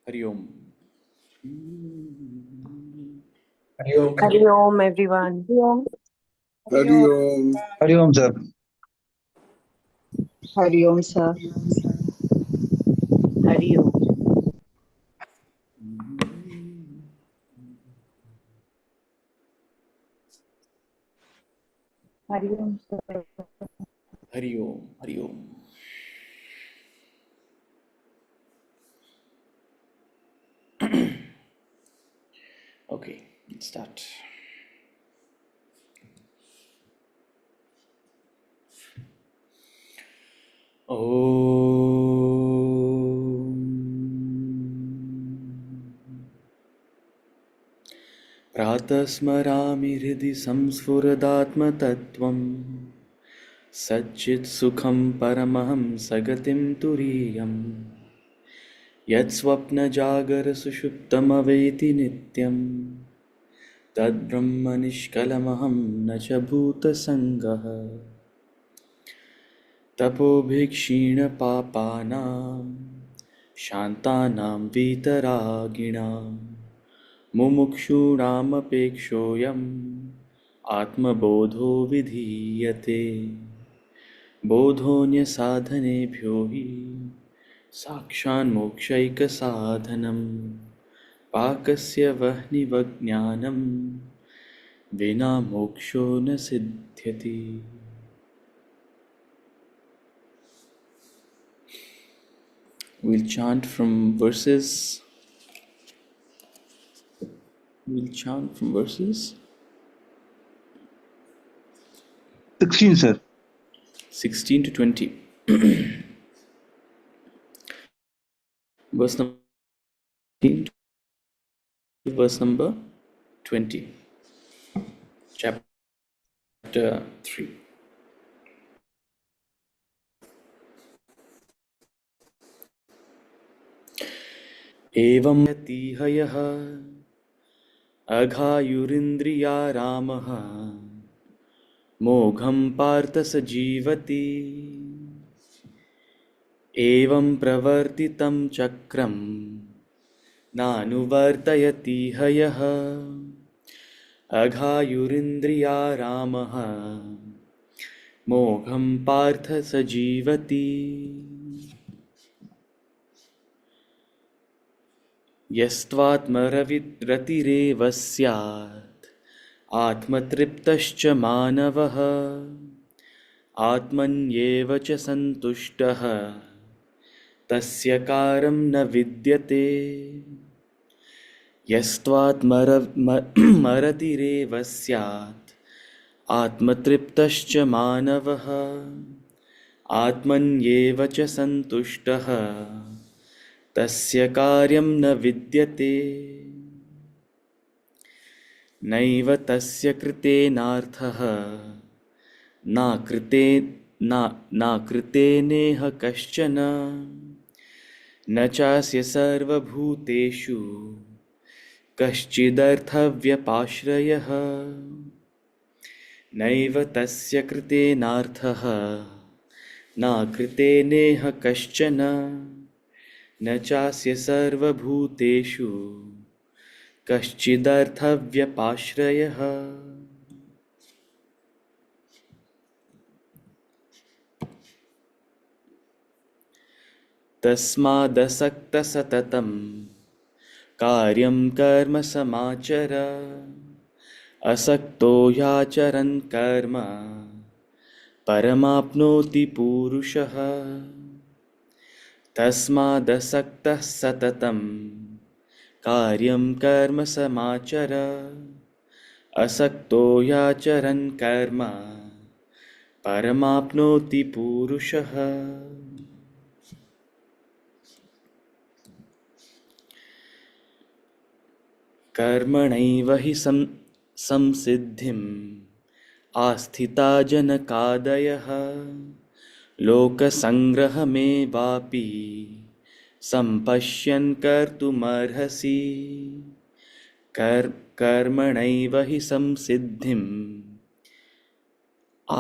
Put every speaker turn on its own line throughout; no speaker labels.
Hari Om.
Hari Om, everyone.
Hari Om.
Hari Om, sir.
Hari Om, sir. Hari Om. Hari Om, sir.
Hari Om. Hari Om. Okay, let's start. प्रातः स्मरामि हृदि संस्फुरदात्मतत्त्वं सच्चित्सुखं परमहं सगतिं तुरीयम् यत्स्वप्नजागरसुषुप्तमवेति नित्यं तद्ब्रह्म निष्कलमहं न च भूतसङ्गः तपोभिक्षीणपापानां शान्तानां वीतरागिणां मुमुक्षूणामपेक्षोऽयम् आत्मबोधो विधीयते बोधोऽन्यसाधनेभ्यो हि साक्षान्मोक्षैकसाधनं पाकस्य वह्निवज्ञानं विना मोक्षो न सिद्ध्यति. We'll chant from verses
16, sir.
16 to 20. Verse number 16 to verse number 20. Chapter 3. एवं यतीह यः अघायुरिन्द्रियारामः मोघं पार्थ स जीवति एवं प्रवर्तितं चक्रं नानुवर्तयतीह यः अघायुरिन्द्रियारामः मोघं पार्थ स जीवति यस्त्वात्मरतिरेव स्यात् आत्मतृप्तश्च मानवः आत्मन्येव च सन्तुष्टः तस्य कारं न विद्यते यस्त्वात्मरतिरेव स्यात् आत्मतृप्तश्च मानवः आत्मन्येव च सन्तुष्टः तस्य कार्यं न विद्यते नैव तस्य कृतेनार्थः नाकृतेनेह कश्चन न चास्य सर्वभूतेषु कश्चिदर्थव्यपाश्रयः नैव तस्य कृतेनार्थः नाकृतेनेह कश्चन न चास्य सर्वभूतेषु कश्चिदर्थव्यपाश्रयः. तस्मादसक्तः सततं कार्यं कर्म समाचर असक्तो ह्याचरन् कर्म परमाप्नोति पूरुषः. तस्मादसक्तः सततं कार्यं कर्म समाचर असक्तो ह्याचरन् कर्म परमाप्नोति पूरुषः. कर्मणैव हि संसिद्धिम् आस्थिता जनकादयः लोकसङ्ग्रहमेवापि सम्पश्यन् कर्तुमर्हसि कर्मणैव हि संसिद्धिम्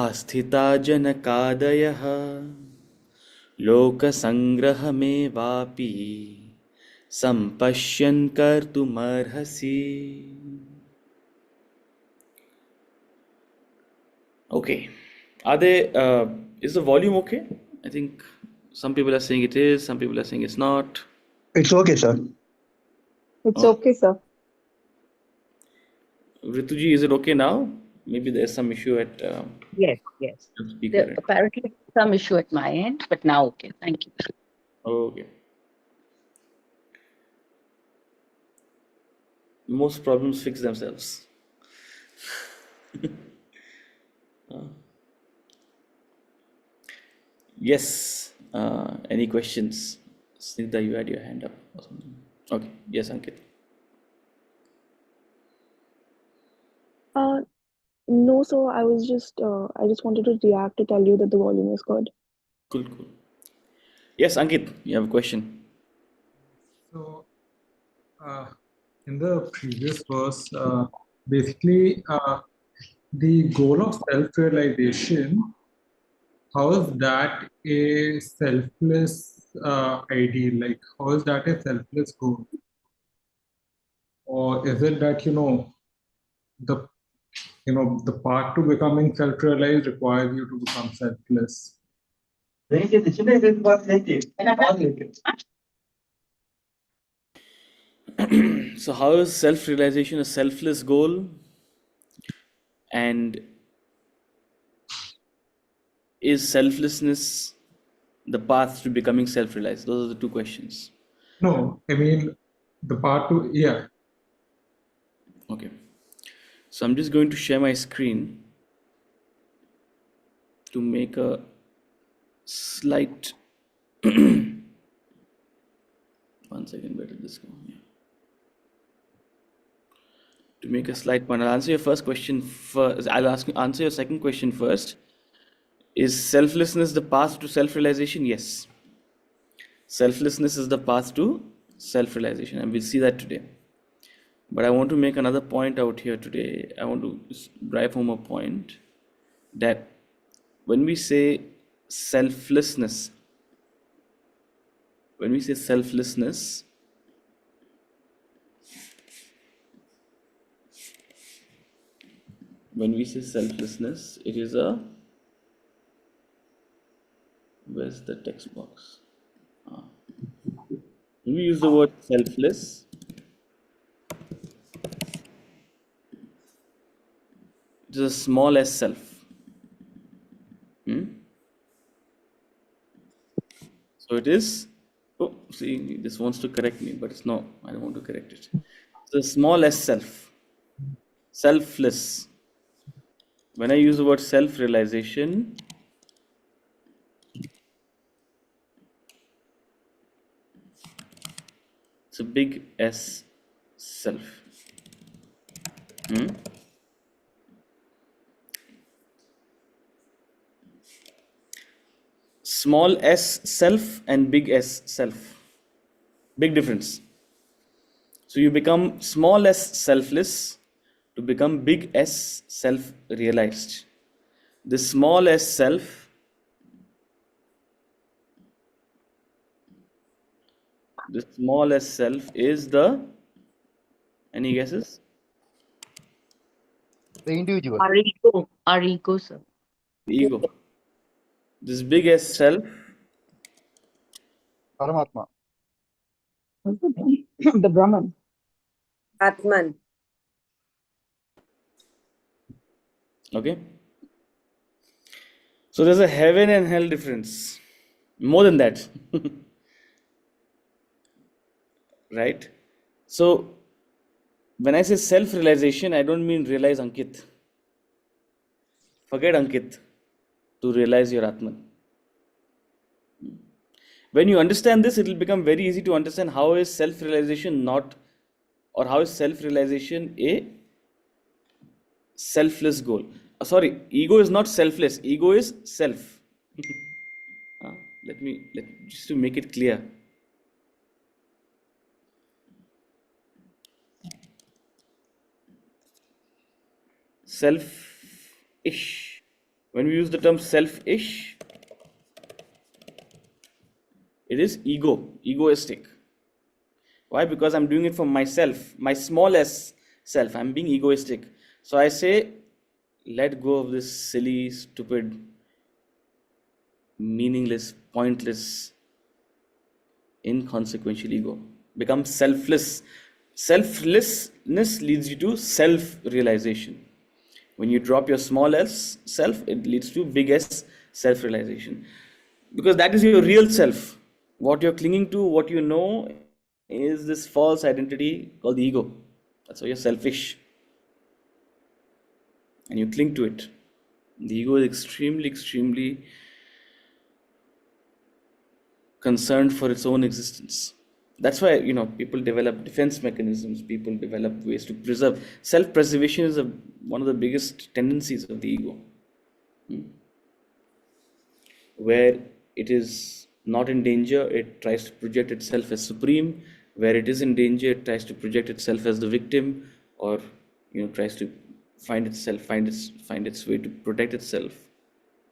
आस्थिता जनकादयः लोकसङ्ग्रहमेवापि सम्पश्यन् कर्तुमर्हसि. Okay. Are they, is the volume okay? I think some people are saying it is, some people are saying it's not.
It's okay, sir.
It's
Oh.
okay, sir.
Rituji, is it okay now? Maybe there's some issue at
Yes.
the speaker.
There apparently some issue at my end, but now okay. Thank you.
Okay. Most problems fix themselves. Yes. Any questions? Snigdha, you had your hand up or something. Okay. Yes, Ankit.
No, so I just wanted to react to tell you that the volume is good.
Cool. Yes, Ankit, you have a question.
So, in the previous verse, basically, the goal of self-realization, how is that a selfless ideal? Like, how is that a selfless goal? Or is it that, the path to becoming self-realized requires you to become selfless?
So, how is self-realization a selfless goal? And is selflessness the path to becoming self-realized? Those are the two questions.
No, I mean, the path to, yeah.
Okay. So I'm just going to share my screen to make a slight. 1 second, where did this go? Yeah. To make a slight point, I'll answer your first question first. Answer your second question first. Is selflessness the path to self-realization? Yes. Selflessness is the path to self-realization, and we'll see that today. But I want to make another point out here today. I want to drive home a point that when we say selflessness, it is a, where's the text box? When we use the word selfless, it is a small s self. So it is, oh, see, this wants to correct me, but it's no, I don't want to correct it. It's a small s self, selfless. When I use the word self-realization, it's a big S self. Small s self and big S self. Big difference. So you become small s selfless to become big S self realized. The small s self, is the, any guesses?
The individual.
Our ego, sir.
The ego. This big S self
Paramatma.
The Brahman.
Atman.
Okay. So there's a heaven and hell difference. More than that. Right? So when I say self-realization, I don't mean realize Ankit. Forget Ankit to realize your Atman. When you understand this, it will become very easy to understand how is self-realization not Or how is self-realization a selfless goal? Sorry, ego is not selfless. Ego is self. Uh, let just to make it clear. Selfish. When we use the term selfish, it is egoistic. Why? Because I'm doing it for myself, my smallest self. I'm being egoistic. So I say, let go of this silly, stupid, meaningless, pointless, inconsequential ego. Become selfless. Selflessness leads you to self-realization. When you drop your small s self, it leads to big S self-realization. Because that is your real self. What you're clinging to, what you know, is this false identity called the ego. That's why you're selfish. And you cling to it. The ego is extremely, extremely concerned for its own existence. That's why, people develop defense mechanisms, people develop ways to preserve. Self-preservation is one of the biggest tendencies of the ego. Where it is not in danger, it tries to project itself as supreme. Where it is in danger, it tries to project itself as the victim, or tries to find its way to protect itself.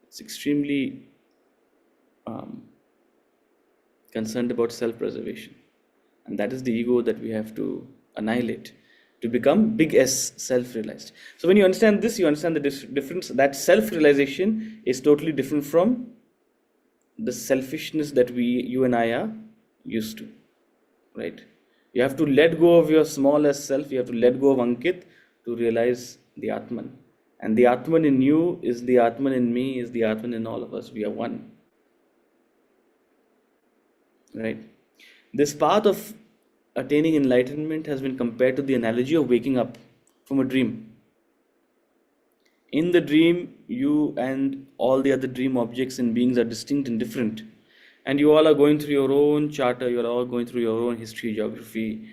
It's extremely concerned about self-preservation, and that is the ego that we have to annihilate to become big S, self-realized. So when you understand this, you understand the difference, that self-realization is totally different from the selfishness that you and I are used to, right? You have to let go of your smallest self. You have to let go of Ankit to realize the Atman. And the Atman in you is the Atman in me, is the Atman in all of us. We are one, right? This path of attaining enlightenment has been compared to the analogy of waking up from a dream. In the dream, you and all the other dream objects and beings are distinct and different. And you all are going through your own charter, you are all going through your own history, geography,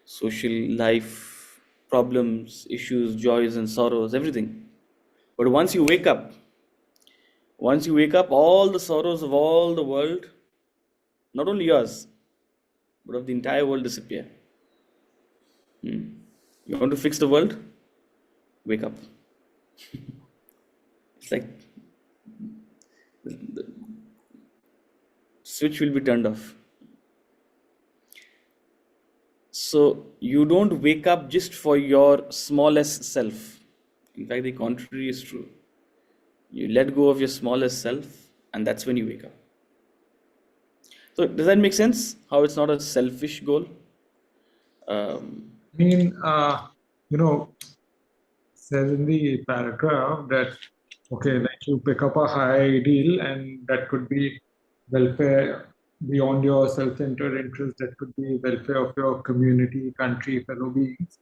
social life, problems, issues, joys and sorrows, everything. But once you wake up, all the sorrows of all the world, not only yours, but of the entire world, disappear. You want to fix the world? Wake up. It's like the switch will be turned off. So you don't wake up just for your smallest self. In fact, the contrary is true. You let go of your smallest self, and that's when you wake up. So does that make sense? How it's not a selfish goal?
I mean, says in the paragraph that, okay, like you pick up a high ideal, and that could be welfare beyond your self-centered interest, that could be welfare of your community, country, fellow beings.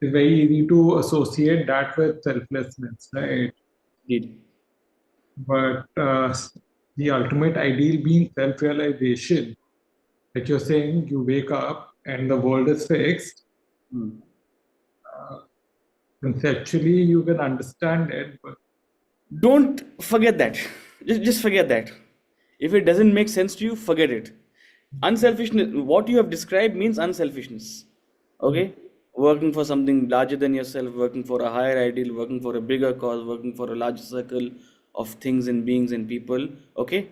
It's very easy to associate that with selflessness, right?
Indeed.
But the ultimate ideal being self-realization, like you're saying, you wake up and the world is fixed. Conceptually, you can understand it, but
Don't forget that. Just forget that. If it doesn't make sense to you, forget it. Unselfishness, what you have described means unselfishness. Okay? Working for something larger than yourself, working for a higher ideal, working for a bigger cause, working for a larger circle of things and beings and people. Okay?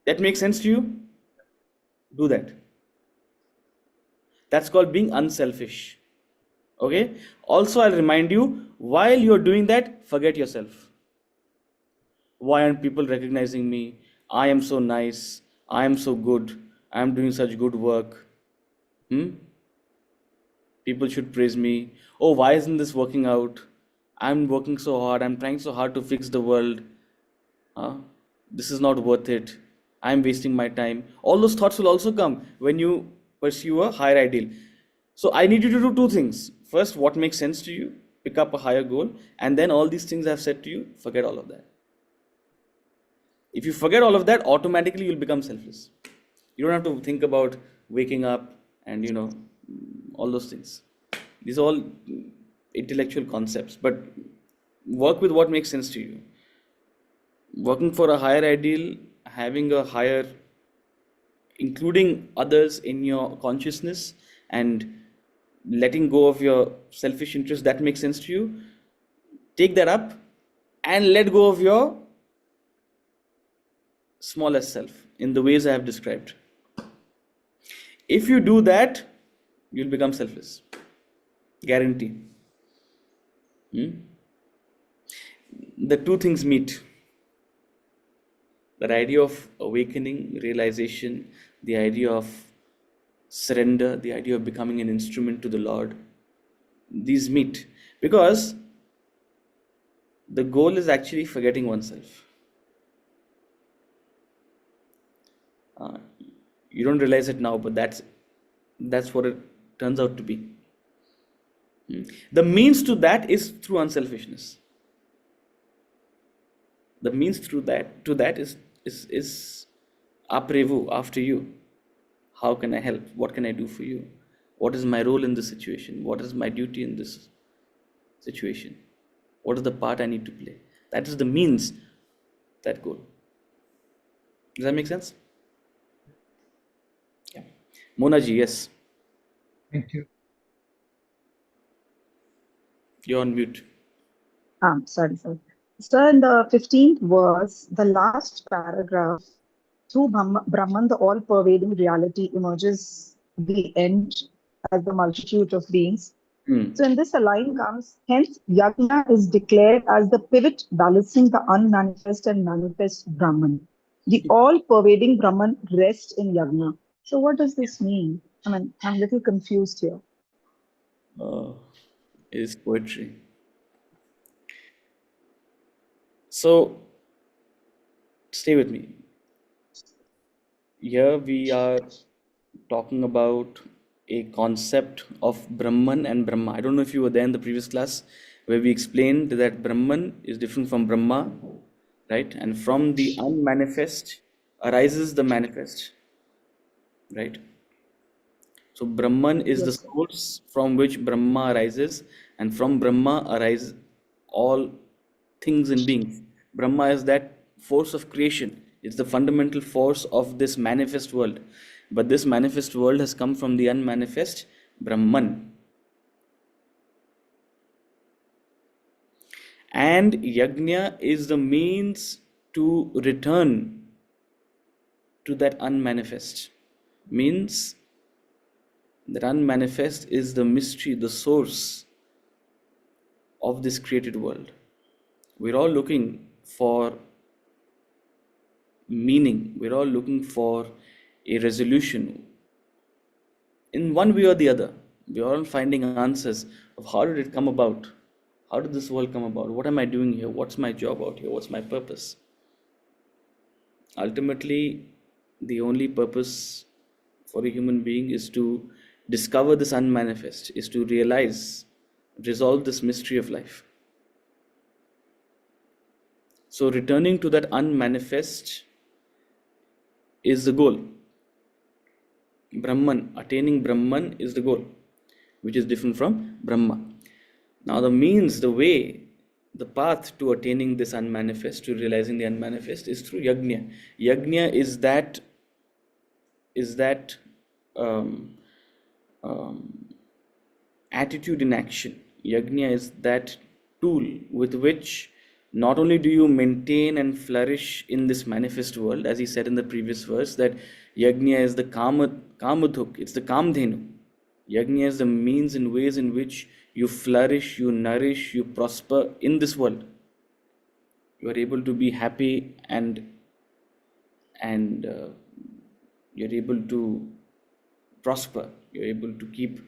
That makes sense to you? Do that. That's called being unselfish. Okay? Also, I'll remind you, while you're doing that, forget yourself. Why aren't people recognizing me? I am so nice. I am so good. I am doing such good work. People should praise me. Oh, why isn't this working out? I'm working so hard. I'm trying so hard to fix the world. This is not worth it. I'm wasting my time. All those thoughts will also come when you pursue a higher ideal. So I need you to do two things. First, what makes sense to you? Pick up a higher goal. And then all these things I've said to you, forget all of that. If you forget all of that, automatically you'll become selfless. You don't have to think about waking up and, all those things. These are all intellectual concepts, but work with what makes sense to you. Working for a higher ideal, having a higher, including others in your consciousness, and letting go of your selfish interest, that makes sense to you. Take that up and let go of your smallest self in the ways I have described. If you do that, you'll become selfless. Guarantee. The two things meet. That idea of awakening, realization, the idea of surrender, the idea of becoming an instrument to the Lord, these meet. Because the goal is actually forgetting oneself. You don't realize it now, but that's what it turns out to be. The means to that is through unselfishness. The means to that is aprevu, after you. How can I help? What can I do for you? What is my role in this situation? What is my duty in this situation? What is the part I need to play? That is the means, that goal. Does that make sense? Yeah. Mona ji, yes.
Thank you.
You're on mute.
Sorry. So in the 15th verse, the last paragraph, through Brahman, the all-pervading reality emerges the end as the multitude of beings. So in this, a line comes, hence Yajna is declared as the pivot balancing the unmanifest and manifest Brahman. The all-pervading Brahman rests in Yajna. So what does this mean? I mean, I'm a little confused here.
It is poetry. So, stay with me. Here we are talking about a concept of Brahman and Brahma. I don't know if you were there in the previous class where we explained that Brahman is different from Brahma, right? And from the unmanifest arises the manifest, right? So Brahman is the source from which Brahma arises, and from Brahma arise all things and beings. Brahma is that force of creation. It's the fundamental force of this manifest world. But this manifest world has come from the unmanifest Brahman. And Yajna is the means to return to that unmanifest. Means that unmanifest is the mystery, the source of this created world. We're all looking for meaning. We're all looking for a resolution in one way or the other. We're all finding answers of how did it come about? How did this world come about? What am I doing here? What's my job out here? What's my purpose? Ultimately, the only purpose for a human being is to discover this unmanifest, is to resolve this mystery of life. So returning to that unmanifest is the goal. Brahman, attaining Brahman is the goal, which is different from Brahma. Now the means, the way, the path to attaining this unmanifest, to realizing the unmanifest, is through Yajna. Yajna is that attitude in action. Yajna is that tool with which not only do you maintain and flourish in this manifest world, as he said in the previous verse, that Yajna is the kamadhuk, it's the kamdhenu. Yajna is the means and ways in which you flourish, you nourish, you prosper in this world. You are able to be happy and you're able to prosper. You're able to keep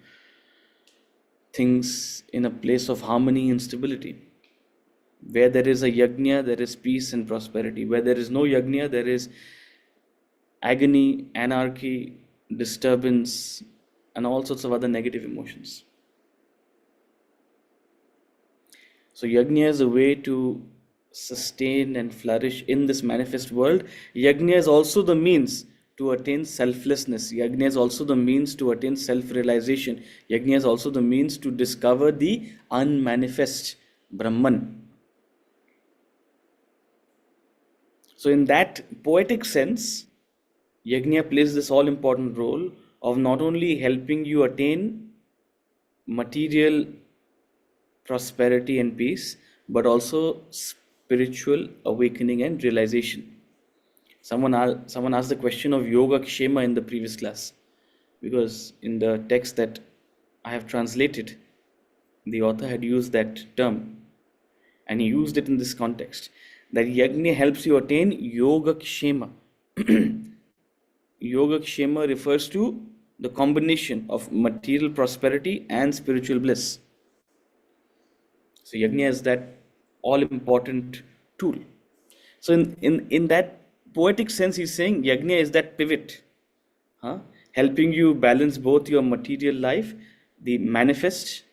things in a place of harmony and stability. Where there is a Yajna, there is peace and prosperity. Where there is no Yajna, there is agony, anarchy, disturbance, and all sorts of other negative emotions. So Yajna is a way to sustain and flourish in this manifest world. Yajna is also the means to attain selflessness. Yajna is also the means to attain self-realization. Yajna is also the means to discover the unmanifest Brahman. So in that poetic sense, Yajna plays this all-important role of not only helping you attain material prosperity and peace, but also spiritual awakening and realization. Someone asked the question of Yoga Kshema in the previous class, because in the text that I have translated, the author had used that term, and he used it in this context, that Yajna helps you attain Yoga Kshema. Yoga Kshema refers to the combination of material prosperity and spiritual bliss. So Yajna is that all-important tool. So in that poetic sense, he's saying Yajna is that pivot, helping you balance both your material life, the manifest,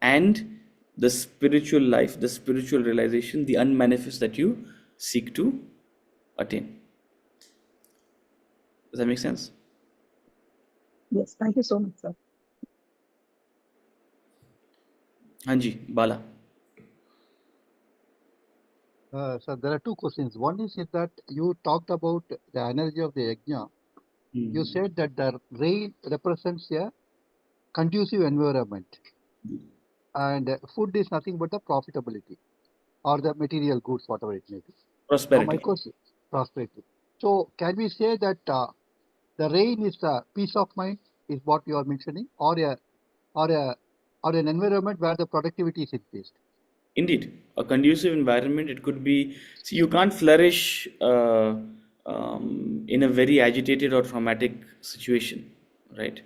and the spiritual life, the spiritual realization, the unmanifest that you seek to attain. Does that make sense?
Yes, thank you so much, sir.
Hanji, Bala.
So there are two questions. One is that you talked about the energy of the yajna. You said that the rain represents a conducive environment, and food is nothing but the profitability or the material goods, whatever it may be.
Prosperity.
So my question, prosperity. So can we say that the rain is the peace of mind, is what you are mentioning, or an environment where the productivity is increased?
Indeed, a conducive environment. It could be. See, you can't flourish in a very agitated or traumatic situation, right?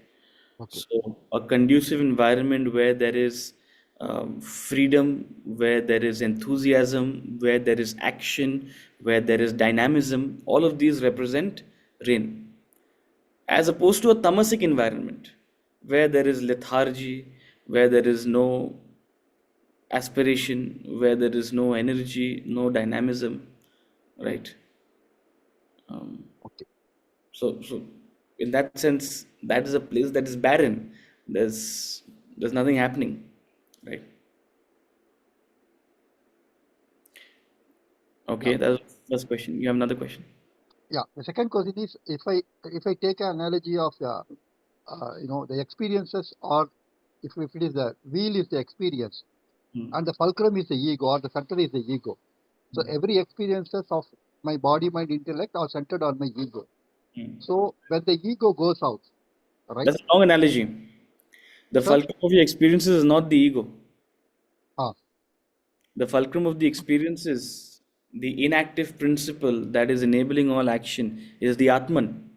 Okay.
So, a conducive environment where there is freedom, where there is enthusiasm, where there is action, where there is dynamism. All of these represent rain, as opposed to a tamasic environment where there is lethargy, where there is no aspiration, where there is no energy, no dynamism, right?
Okay.
So in that sense, that is a place that is barren. There's nothing happening, right? Okay,
Yeah.
that was the first question. You have another question?
Yeah. The second question is, if I take an analogy of the experiences, or if it is the wheel is the experience, and the fulcrum is the ego, or the center is the ego. So every experiences of my body, mind, intellect are centered on my ego. So when the ego goes out, right?
That's a wrong analogy. The
Sir?
fulcrum of your experiences is not the ego.
Ah,
The fulcrum of the experiences, the inactive principle that is enabling all action, is the Atman.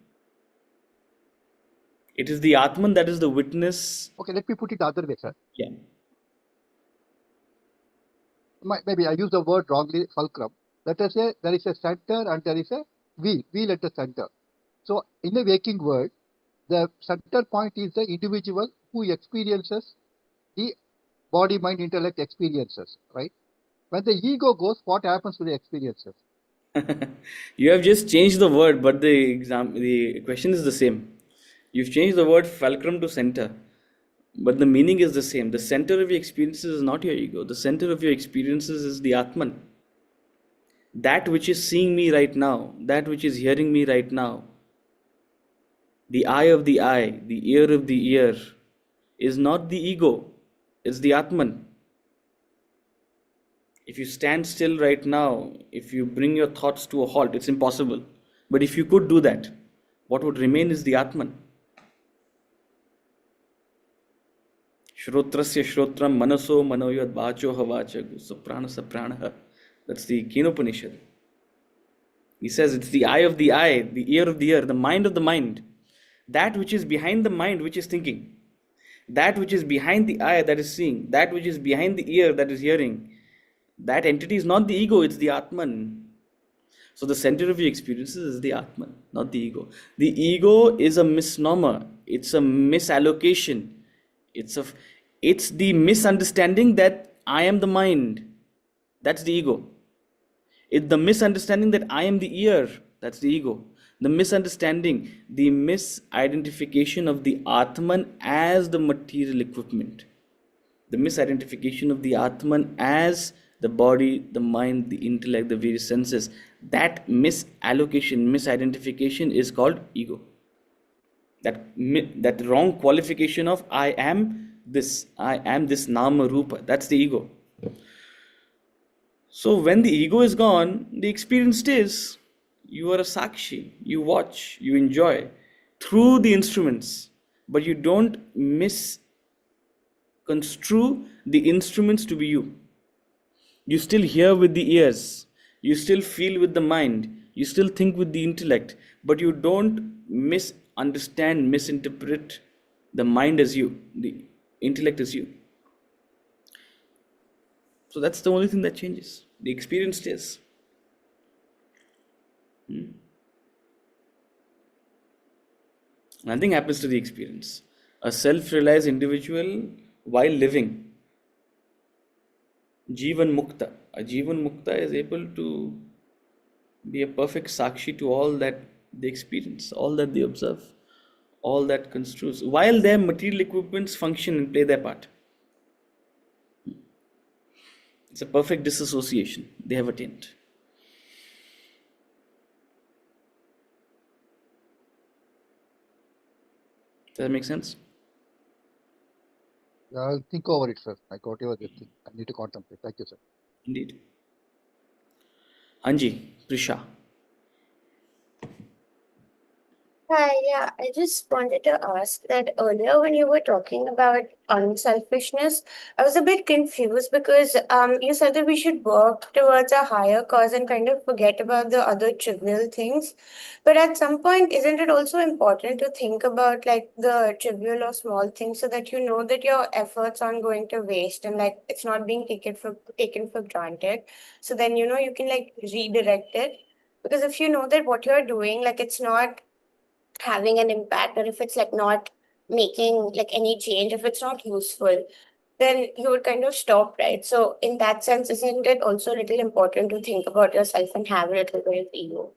It is the Atman that is the witness.
okay, let me put it the other way, sir.
Yeah.
Maybe I use the word wrongly, fulcrum. Let us say there is a center and there is a wheel at the center. So in the waking world, the center point is the individual who experiences the body, mind, intellect experiences, right? When the ego goes, what happens to the experiences?
You have just changed the word, but the question is the same. You've changed the word fulcrum to center, but the meaning is the same. The center of your experiences is not your ego. The center of your experiences is the Atman. That which is seeing me right now, that which is hearing me right now, the eye of the eye, the ear of the ear, is not the ego, it's the Atman. If you stand still right now, if you bring your thoughts to a halt, it's impossible. But if you could do that, what would remain is the Atman. Shrotrasya shrotram manaso manoyad vacho havacha saprana saprana. That's the Kenopanishad. He says it's the eye of the eye, the ear of the ear, the mind of the mind. That which is behind the mind, which is thinking. That which is behind the eye that is seeing. That which is behind the ear that is hearing. That entity is not the ego, it's the Atman. So the center of your experiences is the Atman, not the ego. The ego is a misnomer. It's a misallocation. It's the misunderstanding that I am the mind. That's the ego. It's the misunderstanding that I am the ear. That's the ego. The misunderstanding, the misidentification of the Atman as the material equipment. The misidentification of the Atman as the body, the mind, the intellect, the various senses. That misallocation, misidentification is called ego. That wrong qualification of I am this nama rupa, that's the ego. So when the ego is gone, the experience stays. You are a sakshi, you watch, you enjoy through the instruments, but you don't misconstrue the instruments to be you. You still hear with the ears, you still feel with the mind, you still think with the intellect, but you don't misunderstand, misinterpret the mind as you, the intellect as you. So that's the only thing that changes. The experience stays. Nothing happens to the experience. A self-realized individual while living, Jivan Mukta. A Jivan Mukta is able to be a perfect sakshi to all that they experience, all that they observe, all that construes, while their material equipments function and play their part. It's a perfect disassociation they have attained. Does that make sense?
I'll think over it, sir. I got your thing. I need to contemplate. Thank you, sir.
Indeed. Anji, Prisha.
Hi, yeah, I just wanted to ask that earlier when you were talking about unselfishness, I was a bit confused because you said that we should work towards a higher cause and kind of forget about the other trivial things. But at some point, isn't it also important to think about like the trivial or small things so that you know that your efforts aren't going to waste and like it's not being taken for granted. So then you know you can like redirect it. Because if you know that what you're doing, like it's not having an impact, or if it's like not making like any change, if it's not useful, then you would kind of stop, right? So in that sense, isn't it also a little important to think about yourself and have a little bit of ego?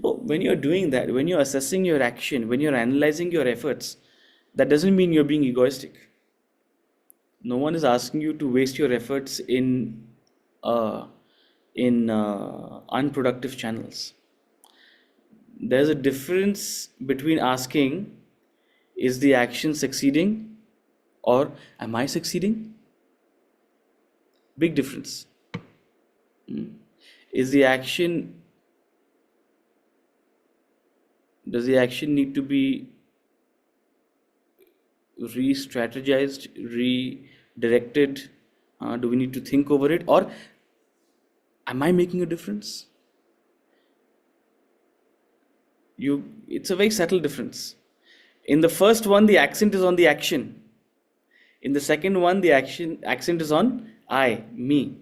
Well, when you're doing that, when you're assessing your action, when you're analyzing your efforts, that doesn't mean you're being egoistic. No one is asking you to waste your efforts in unproductive channels. There's a difference between asking, is the action succeeding, or am I succeeding? Big difference. Is the action, does the action need to be re-strategized, redirected? Do we need to think over it, or am I making a difference? It's a very subtle difference. In the first one, the accent is on the action. In the second one, the accent is on I, me.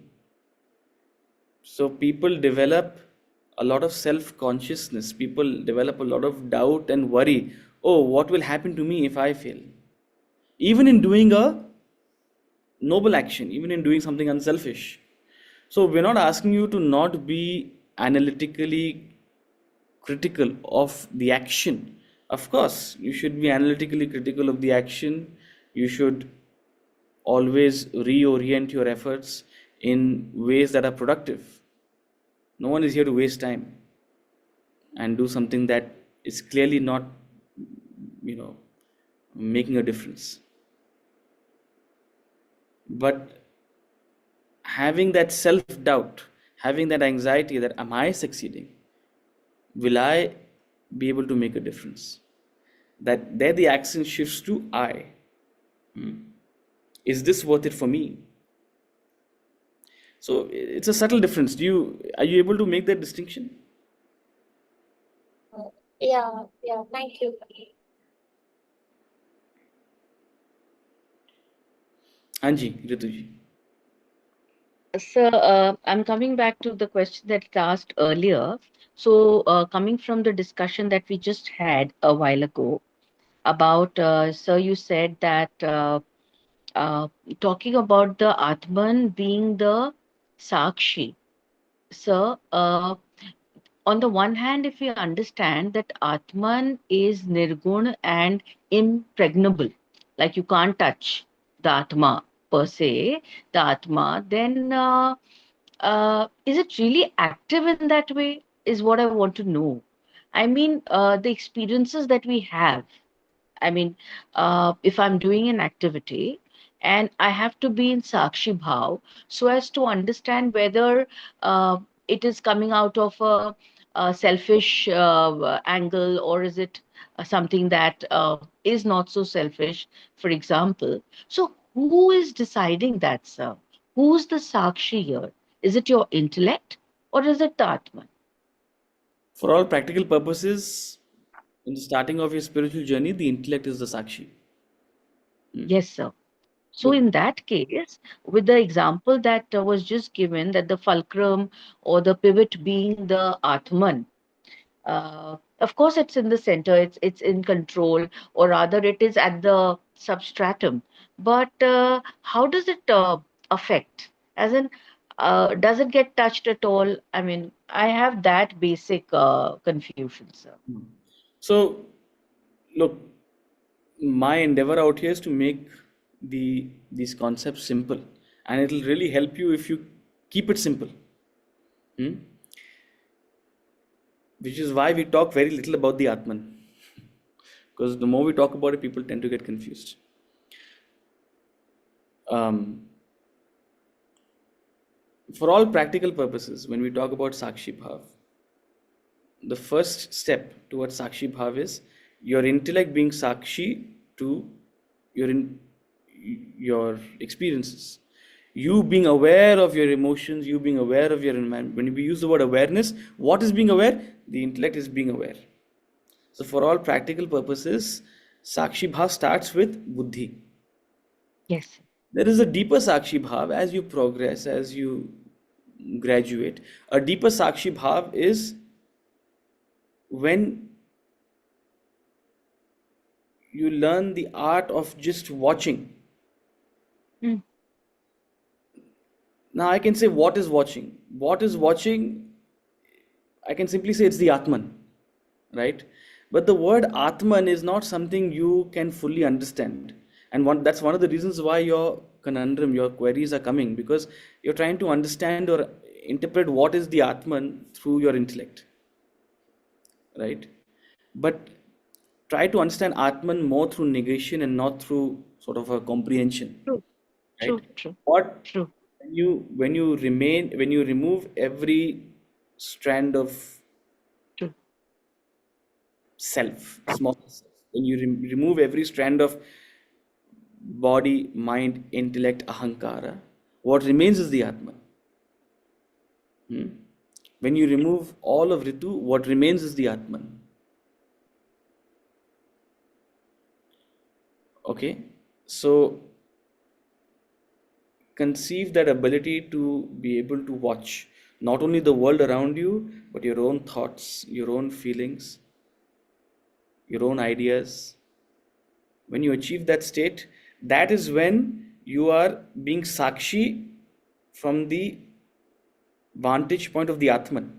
So people develop a lot of self-consciousness. People develop a lot of doubt and worry. Oh, what will happen to me if I fail? Even in doing a noble action, even in doing something unselfish. So we're not asking you to not be analytically critical of the action. Of course, you should be analytically critical of the action. You should always reorient your efforts in ways that are productive. No one is here to waste time and do something that is clearly not, making a difference. But having that self-doubt, having that anxiety that am I succeeding? Will I be able to make a difference? That there the accent shifts to I. Is this worth it for me? So it's a subtle difference. Are you able to make that distinction?
Yeah, thank you.
Anji, Rituji.
So I'm coming back to the question that was asked earlier. So coming from the discussion that we just had a while ago about, sir, you said that talking about the Atman being the Sakshi. So on the one hand, if we understand that Atman is Nirgun and impregnable, like you can't touch the Atma per se, the Atma, then is it really active in that way? Is what I want to know. I mean, the experiences that we have. I mean, if I'm doing an activity and I have to be in Sakshi Bhav so as to understand whether it is coming out of a selfish angle, or is it something that is not so selfish, for example. So, who is deciding that, sir? Who's the Sakshi here? Is it your intellect or is it the Atman?
For all practical purposes, in the starting of your spiritual journey, the intellect is the Sakshi.
Yes, sir. So
Look,
in that case, with the example that was just given, that the fulcrum or the pivot being the Atman, of course it's in the center, it's in control, or rather it is at the substratum. But how does it affect? As in, does it get touched at all? I mean, I have that basic confusion, sir.
so look, my endeavor out here is to make these concepts simple, and it'll really help you if you keep it simple. Which is why we talk very little about the Atman, because the more we talk about it, people tend to get confused. For all practical purposes, when we talk about Sakshi Bhav, the first step towards Sakshi Bhav is your intellect being Sakshi to your experiences. You being aware of your emotions, you being aware of your environment. When we use the word awareness, what is being aware? The intellect is being aware. So for all practical purposes, Sakshi Bhav starts with Buddhi.
Yes.
There is a deeper Sakshi Bhav as you progress, as you graduate. A deeper Sakshi Bhav is when you learn the art of just watching. Now I can say, what is watching? What is watching? I can simply say it's the Atman, right? But the word Atman is not something you can fully understand. And that's one of the reasons why your conundrum, your queries are coming, because you're trying to understand or interpret what is the Atman through your intellect, right? But try to understand Atman more through negation and not through sort of a comprehension,
True.
right?
True.
When you remove every strand of self, small self, when you remove every strand of body, mind, intellect, ahankara, what remains is the Atman. When you remove all of Ritu, what remains is the Atman. Okay, so conceive that ability to be able to watch not only the world around you, but your own thoughts, your own feelings, your own ideas. When you achieve that state, that is when you are being Sakshi from the vantage point of the Atman.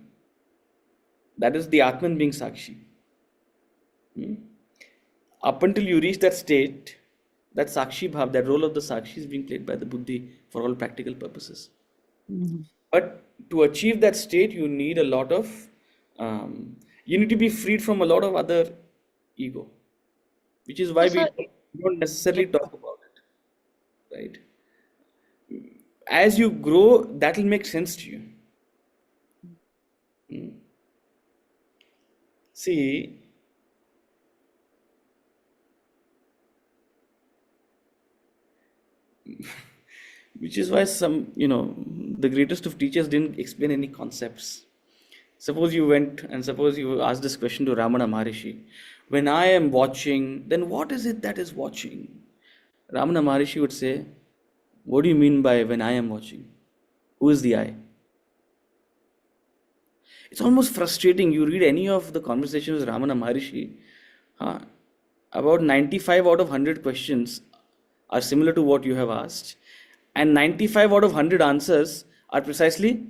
That is the Atman being Sakshi. Up until you reach that state, that Sakshi Bhav, that role of the Sakshi is being played by the Buddhi for all practical purposes. But to achieve that state, you need a lot of, you need to be freed from a lot of other ego, which is why we don't necessarily talk about it, right? As you grow, that will make sense to you. See, which is why the greatest of teachers didn't explain any concepts. Suppose you went and suppose you asked this question to Ramana Maharishi. When I am watching, then what is it that is watching? Ramana Maharishi would say, what do you mean by when I am watching? Who is the I? It's almost frustrating. You read any of the conversations with Ramana Maharishi, about 95 out of 100 questions are similar to what you have asked, and 95 out of 100 answers are precisely,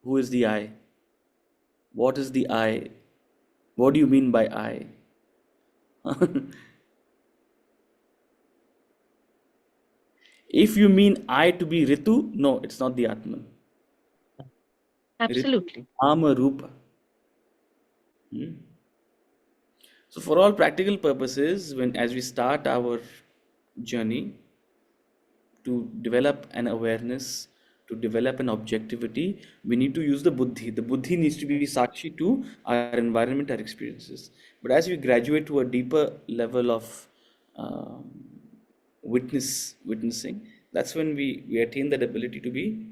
who is the I? What is the I? What do you mean by I? If you mean I to be Ritu, no, it's not the Atman. Ritu,
Absolutely.
Nama, Rupa. Hmm? So for all practical purposes, as we start our journey to develop an awareness, to develop an objectivity, we need to use the buddhi. The buddhi needs to be sakshi to our environment, our experiences. But as we graduate to a deeper level of um, witnessing, that's when we attain that ability to be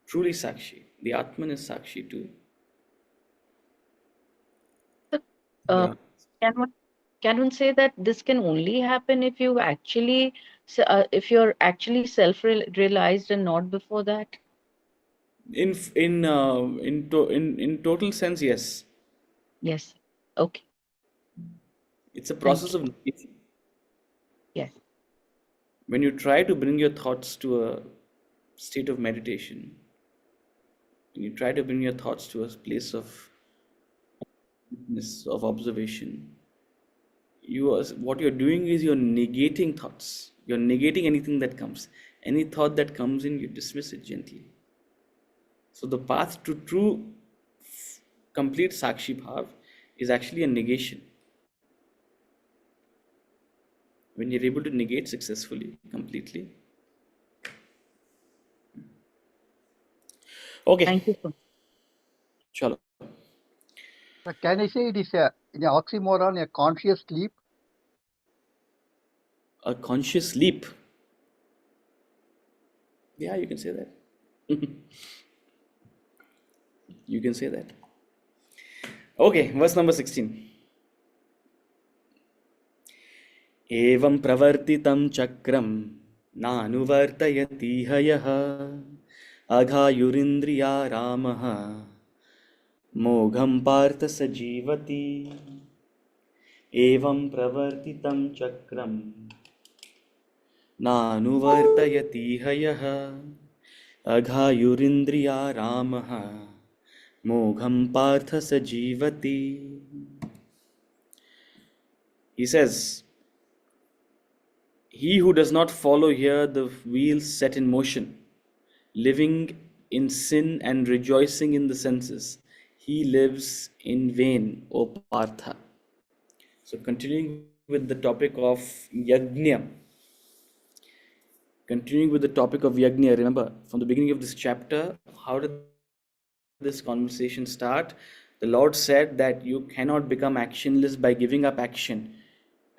truly sakshi. The Atman is sakshi too.
So,
Yeah.
can one say that this can only happen if you actually, if you're actually self-realized and not before that?
In total sense, yes.
Yes. Okay.
It's a
Thank
process
you.
of negation.
Yes.
When you try to bring your thoughts to a state of meditation, when you try to bring your thoughts to a place of witness, of observation, what you're doing is you're negating thoughts. You're negating anything that comes. Any thought that comes in, you dismiss it gently. So the path to true, complete Sakshi Bhav is actually a negation. When you're able to negate successfully, completely. Okay,
Thank you so much.
chalo.
Can I say it is in an oxymoron, a conscious sleep?
A conscious leap. Yeah, you can say that. You can say that. Okay, verse number 16. एवं प्रवर्तितं चक्रं नानुवर्तयति हयः अघायुरिन्द्रिया रामः मोघं पार्थ स जीवति एवं प्रवर्तितं चक्रं नानुवर्तयति हयः अघायुरिन्द्रिया रामः मोघं पार्थ स जीवति. He says, he who does not follow here the wheels set in motion, living in sin and rejoicing in the senses, he lives in vain, O Partha. So continuing with the topic of Yajna. Continuing with the topic of Yajna, remember from the beginning of this chapter, how did this conversation start? The Lord said that you cannot become actionless by giving up action.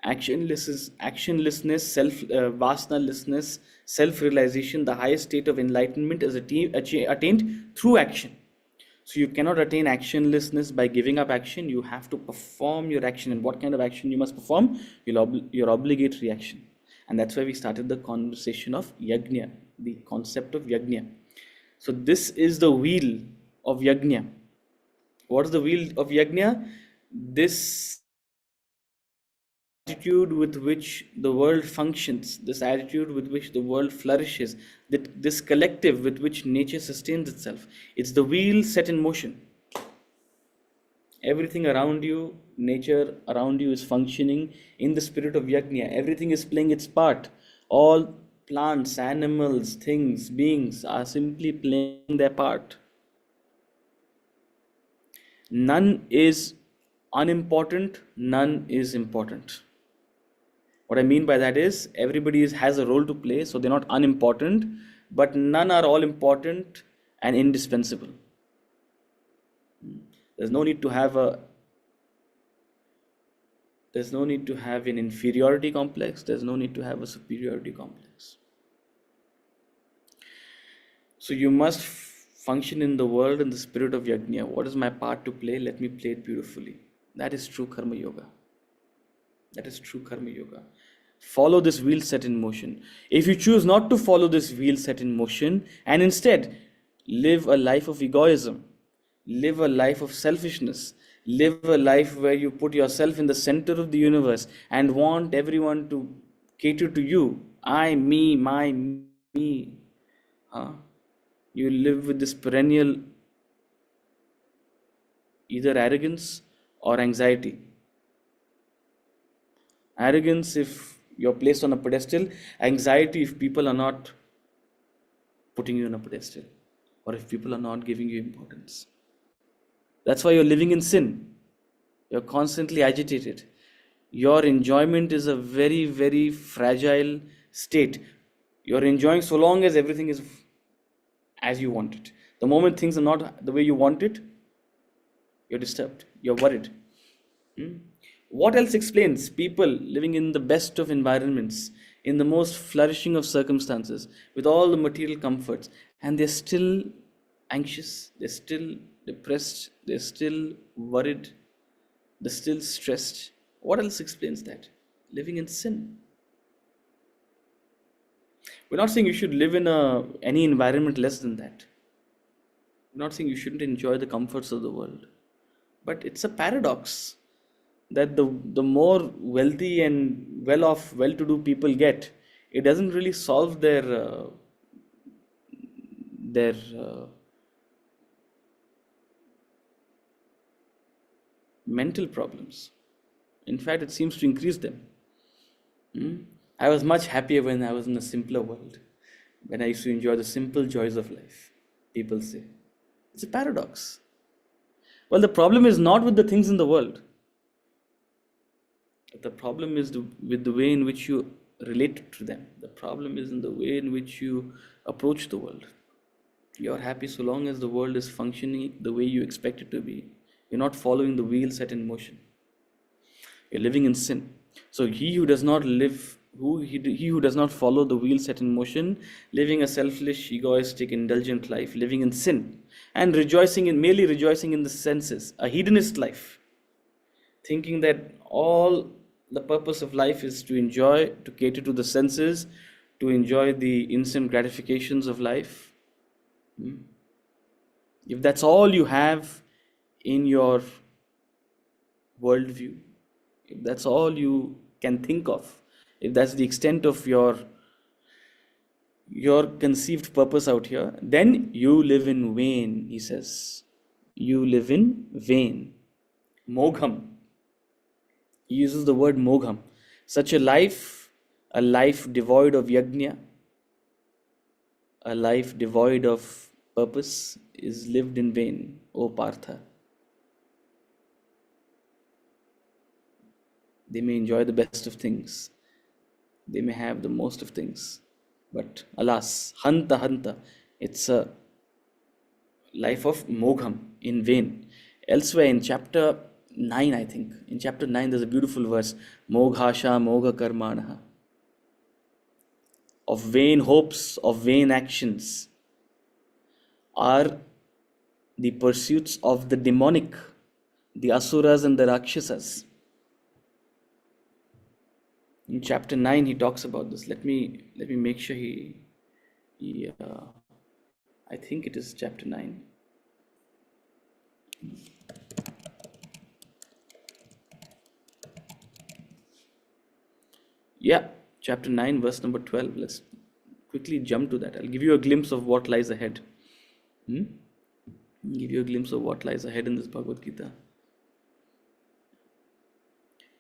Actionlessness, vasnalessness, self-realization, the highest state of enlightenment is attained through action. So you cannot attain actionlessness by giving up action. You have to perform your action. And what kind of action you must perform? Your obligatory action. And that's why we started the conversation of Yajna, the concept of Yajna. So this is the wheel of Yajna. What is the wheel of Yajna? This attitude with which the world functions, this attitude with which the world flourishes, this collective with which nature sustains itself. It's the wheel set in motion. Everything around you, nature around you is functioning in the spirit of Yajna. Everything is playing its part. All plants, animals, things, beings are simply playing their part. None is unimportant, none is important. What I mean by that is everybody has a role to play, so they're not unimportant, but none are all important and indispensable. There's no need to have an inferiority complex. There's no need to have a superiority complex. So you must function in the world in the spirit of Yajna. What is my part to play? Let me play it beautifully. That is true Karma Yoga. That is true Karma Yoga. Follow this wheel set in motion. If you choose not to follow this wheel set in motion and instead live a life of egoism, live a life of selfishness, live a life where you put yourself in the center of the universe and want everyone to cater to you, I, me, my, me, you live with this perennial either arrogance or anxiety. Arrogance if you're placed on a pedestal, anxiety if people are not putting you on a pedestal, or if people are not giving you importance. That's why you're living in sin. You're constantly agitated. Your enjoyment is a very, very fragile state. You're enjoying so long as everything is as you want it. The moment things are not the way you want it, you're disturbed, you're worried. What else explains people living in the best of environments, in the most flourishing of circumstances, with all the material comforts, and they're still anxious, they're still depressed, they're still worried, they're still stressed? What else explains that? Living in sin. We're not saying you should live in any environment less than that. We're not saying you shouldn't enjoy the comforts of the world. But it's a paradox that the more wealthy and well-off, well-to-do people get, it doesn't really solve their mental problems. In fact, it seems to increase them. I was much happier when I was in a simpler world, when I used to enjoy the simple joys of life, people say. It's a paradox. Well, the problem is not with the things in the world. The problem is with the way in which you relate to them. The problem is in the way in which you approach the world. You're happy so long as the world is functioning the way you expect it to be. You're not following the wheel set in motion. You're living in sin. So he who does not follow the wheel set in motion, living a selfish, egoistic, indulgent life, living in sin, and merely rejoicing in the senses, a hedonist life, thinking that all the purpose of life is to enjoy, to cater to the senses, to enjoy the instant gratifications of life. If that's all you have in your worldview, if that's all you can think of, if that's the extent of your conceived purpose out here, then you live in vain, he says. You live in vain. Mogham. He uses the word mogham. Such a life devoid of yajna, a life devoid of purpose, is lived in vain, O Partha. They may enjoy the best of things, they may have the most of things, but alas, hanta, it's a life of mogham, in vain. Elsewhere in chapter 9, I think, in chapter 9 there's a beautiful verse, Moghasha Mogha Karmanaha. Of vain hopes, of vain actions are the pursuits of the demonic, the asuras and the rakshasas. In chapter 9 he talks about this. Let me make sure I think it is chapter 9. Yeah, chapter 9 verse number 12. Let's quickly jump to that. I'll give you a glimpse of what lies ahead. Give you a glimpse of what lies ahead in this Bhagavad Gita.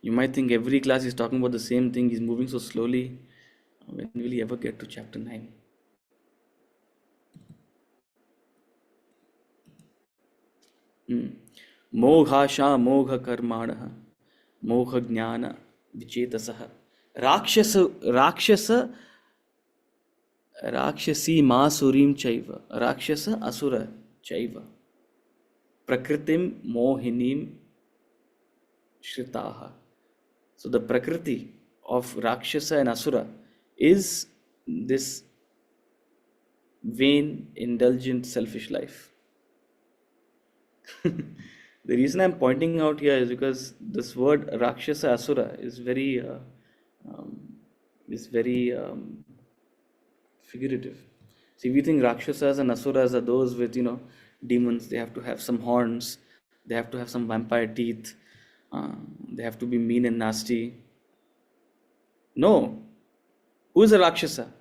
You might think every class is talking about the same thing, he's moving so slowly. When will he ever get to chapter 9? Moghasha Mogha Karmanaha Mogha Jnana Vichetasaha Rakshasa Rakshasi Masurim Chaiva Rakshasa Asura Chaiva Prakritim Mohinim Shritaha. So the Prakriti of Rakshasa and Asura is this vain, indulgent, selfish life. The reason I'm pointing out here is because this word Rakshasa Asura is very figurative. See, we think Rakshasas and Asuras are those with, demons. They have to have some horns, they have to have some vampire teeth, they have to be mean and nasty. No. Who is a Rakshasa?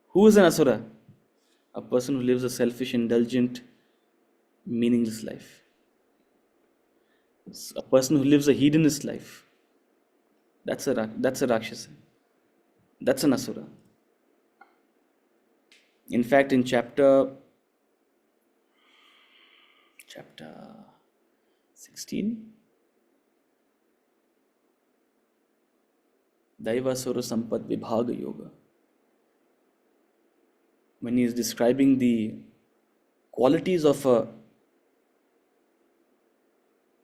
Who is an Asura? A person who lives a selfish, indulgent, meaningless life. A person who lives a hedonist life, that's a Rakshasa. That's an Asura. In fact, in chapter 16, Daivasura Sampad Vibhaga Yoga, when he is describing the qualities of a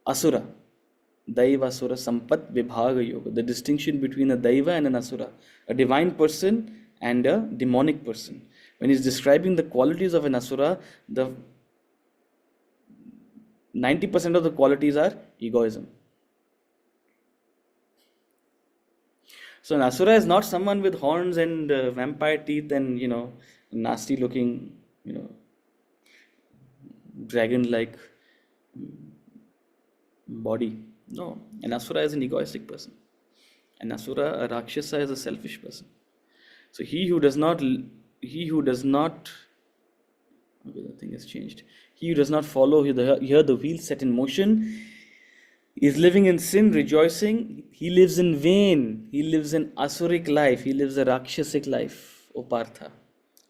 Asura, Daivasura Sampat Vibhaga Yoga, the distinction between a Daiva and an Asura, a divine person and a demonic person. When he's describing the qualities of an Asura, the 90% of the qualities are egoism. So an Asura is not someone with horns and vampire teeth and, nasty looking, dragon-like body. No, an Asura is an egoistic person. An Asura, a Rakshasa, is a selfish person. So he who does not, okay, the thing has changed. He who does not follow here the wheel set in motion is living in sin, rejoicing. He lives in vain. He lives an Asuric life. He lives a Rakshasic life, O Partha.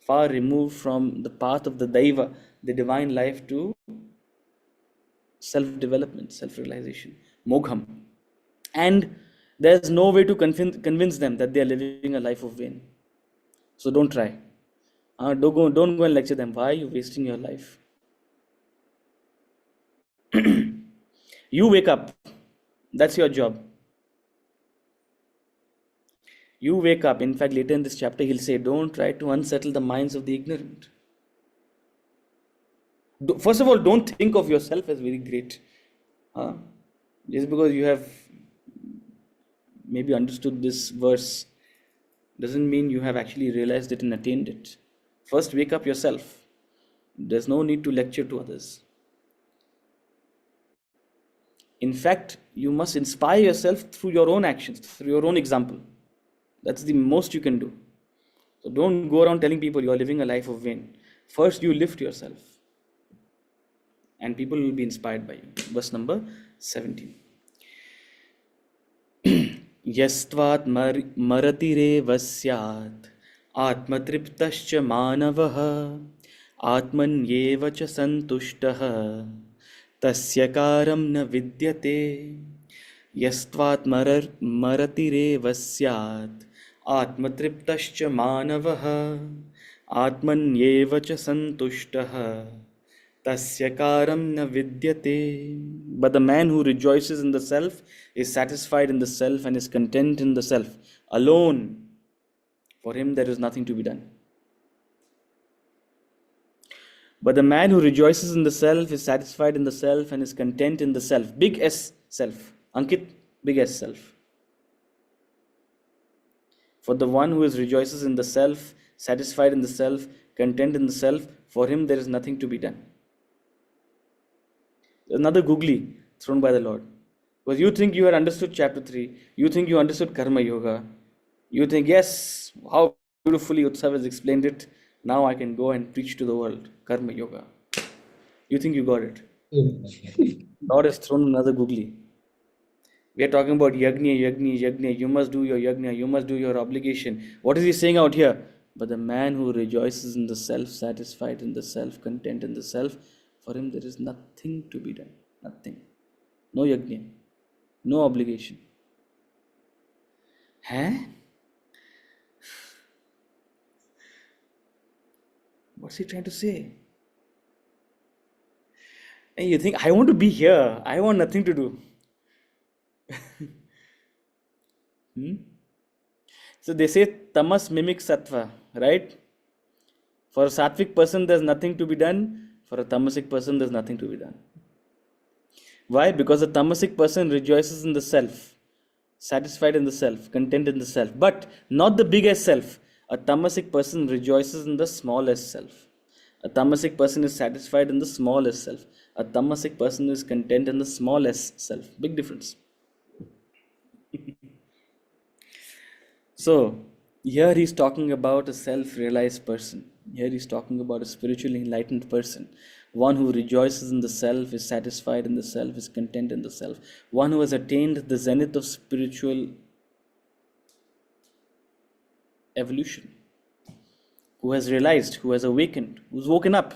Far removed from the path of the Daiva, the divine life, to self-development, self-realization, mogham. And there's no way to convince them that they are living a life of vain. So don't try. Don't go and lecture them. Why are you wasting your life? You wake up. That's your job. You wake up. In fact, later in this chapter, he'll say, don't try to unsettle the minds of the ignorant. First of all, don't think of yourself as very great. Just because you have maybe understood this verse doesn't mean you have actually realized it and attained it. First, wake up yourself. There's no need to lecture to others. In fact, you must inspire yourself through your own actions, through your own example. That's the most you can do. So don't go around telling people you are living a life of vain. First, you lift yourself, and people will be inspired by you. Verse number 17. Yastvat maratireva syat atmatriptascha manavaha atmanyeva cha santushtaha tasya karam na vidyate. Yastvat maratireva syat atmatriptascha manavaha atmanyeva cha santushtaha tasya karam na vidyate. But the man who rejoices in the self is satisfied in the self and is content in the self alone. For him there is nothing to be done. But the man who rejoices in the self is satisfied in the self and is content in the self. Big S self. Ankit, big S self. For the one who rejoices in the self, satisfied in the self, content in the self, for him there is nothing to be done. Another googly thrown by the Lord. Because you think you had understood chapter 3, you think you understood Karma Yoga, you think, yes, how beautifully Utsav has explained it, now I can go and preach to the world, Karma Yoga. You think you got it. Lord has thrown another googly. We are talking about yagni, you must do your yagna, you must do your obligation. What is he saying out here? But the man who rejoices in the self, satisfied in the self, content in the self, for him there is nothing to be done. Nothing. No yajna. No obligation. What's he trying to say? And you think, I want to be here. I want nothing to do. So they say tamas mimics sattva, right? For a sattvic person, there's nothing to be done. For a tamasic person, there's nothing to be done. Why? Because a tamasic person rejoices in the self, satisfied in the self, content in the self, but not the biggest self. A tamasic person rejoices in the smallest self. A tamasic person is satisfied in the smallest self. A tamasic person is content in the smallest self. Big difference. So, here he's talking about a self-realized person. Here he's talking about a spiritually enlightened person. One who rejoices in the self, is satisfied in the self, is content in the self. One who has attained the zenith of spiritual evolution. Who has realized, who has awakened, who's woken up.